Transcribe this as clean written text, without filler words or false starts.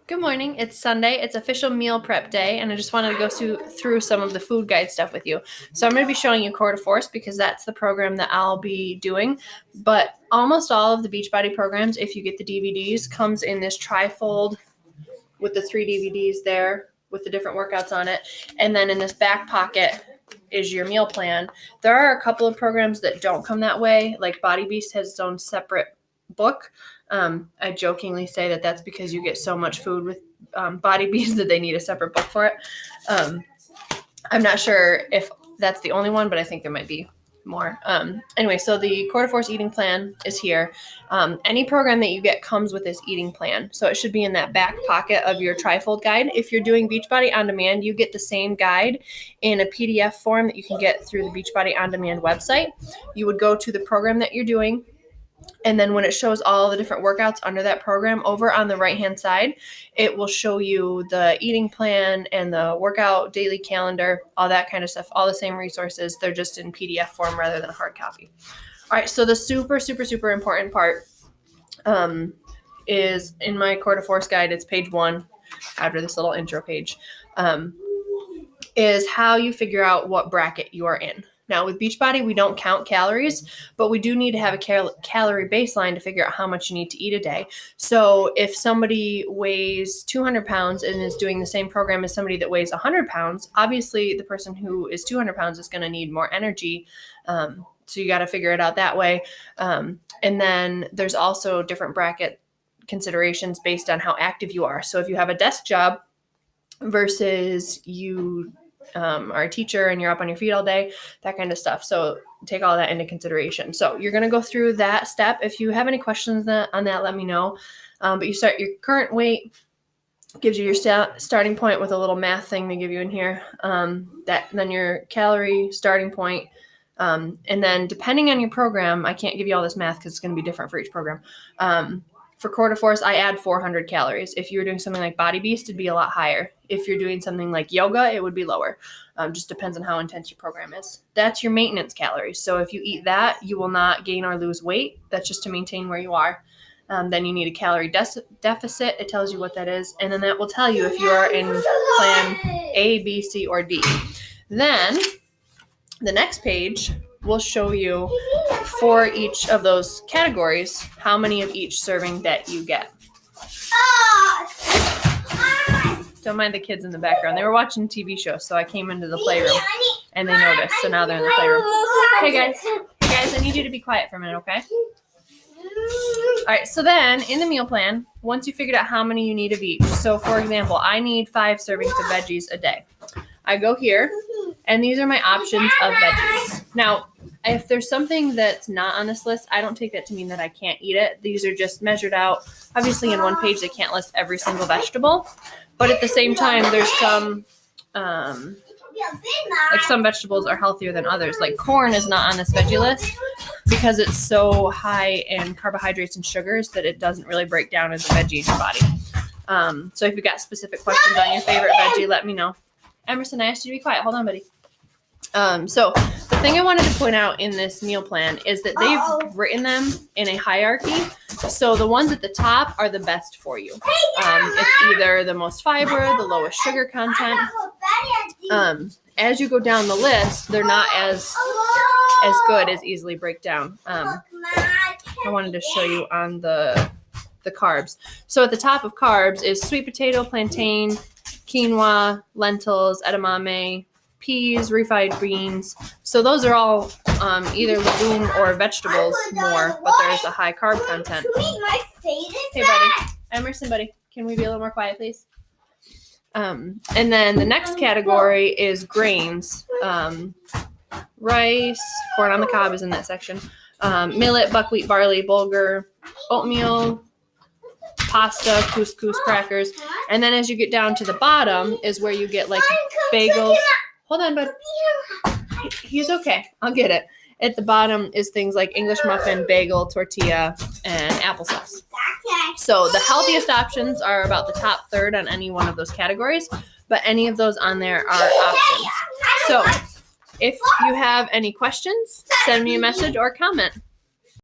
Good morning. It's Sunday. It's official meal prep day, and I just wanted to go through some of the food guide stuff with you. So I'm going to be showing you Core to Force because that's the program that I'll be doing. But almost all of the Beachbody programs, if you get the DVDs, comes in this trifold with the 3 DVDs there with the different workouts on it. And then in this back pocket is your meal plan. There are a couple of programs that don't come that way. Like Body Beast has its own separate book. I jokingly say that that's because you get so much food with Body Beast that they need a separate book for it. I'm not sure if that's the only one, but I think there might be more. Anyway, so the Core to Force eating plan is here. Any program that you get comes with this eating plan. So it should be in that back pocket of your trifold guide. If you're doing Beachbody On Demand, you get the same guide in a PDF form that you can get through the Beachbody On Demand website. You would go to the program that you're doing, and then when it shows all the different workouts under that program, over on the right-hand side, it will show you the eating plan and the workout daily calendar, all that kind of stuff, all the same resources. They're just in PDF form rather than a hard copy. All right, so the super, super, super important part is in my Core to Force guide. It's page 1 after this little intro page, is how you figure out what bracket you are in. Now, with Beachbody, we don't count calories, but we do need to have a calorie baseline to figure out how much you need to eat a day. So if somebody weighs 200 pounds and is doing the same program as somebody that weighs 100 pounds, obviously the person who is 200 pounds is going to need more energy. So you got to figure it out that way. And then there's also different bracket considerations based on how active you are. So if you have a desk job versus you are a teacher and you're up on your feet all day, that kind of stuff. So take all that into consideration. So you're going to go through that step. If you have any questions on that, let me know. But you start your current weight, gives you your starting point with a little math thing they give you in here. Then your calorie starting point. And then depending on your program, I can't give you all this math because it's going to be different for each program. For Core to Force, I add 400 calories. If you were doing something like Body Beast, it'd be a lot higher. If you're doing something like yoga, it would be lower. Just depends on how intense your program is. That's your maintenance calories. So if you eat that, you will not gain or lose weight. That's just to maintain where you are. Then you need a calorie deficit. It tells you what that is. And then that will tell you if you are in plan A, B, C, or D. Then the next page will show you for each of those categories how many of each serving that you get. Don't mind the kids in the background. They were watching a TV show, so I came into the playroom and they noticed. So now they're in the playroom. Hey guys, I need you to be quiet for a minute, okay? All right, so then in the meal plan, once you figured out how many you need of each, so for example, I need 5 servings of veggies a day. I go here, and these are my options of veggies. Now, if there's something that's not on this list, I don't take that to mean that I can't eat it. These are just measured out. Obviously, in one page, they can't list every single vegetable. But at the same time, there's some, like some vegetables are healthier than others. Like corn is not on this veggie list because it's so high in carbohydrates and sugars that it doesn't really break down as a veggie in your body. So if you've got specific questions on your favorite veggie, let me know. Emerson, I asked you to be quiet. Hold on, buddy. So the thing I wanted to point out in this meal plan is that they've written them in a hierarchy. So the ones at the top are the best for you. It's either the most fiber, the lowest sugar content. As you go down the list, they're not as good as easily break down. I wanted to show you on the carbs. So at the top of carbs is sweet potato, plantain, quinoa, lentils, edamame, peas, refried beans. So those are all either legume or vegetables more, but there's a high carb content. Hey, buddy. Emerson, buddy. Can we be a little more quiet, please? And then the next category is grains. Rice, corn on the cob is in that section. Millet, buckwheat, barley, bulgur, oatmeal, pasta, couscous, crackers. And then as you get down to the bottom is where you get like bagels. Hold on, bud. He's okay. I'll get it. At the bottom is things like English muffin, bagel, tortilla, and applesauce. So the healthiest options are about the top third on any one of those categories, but any of those on there are options. So if you have any questions, send me a message or comment.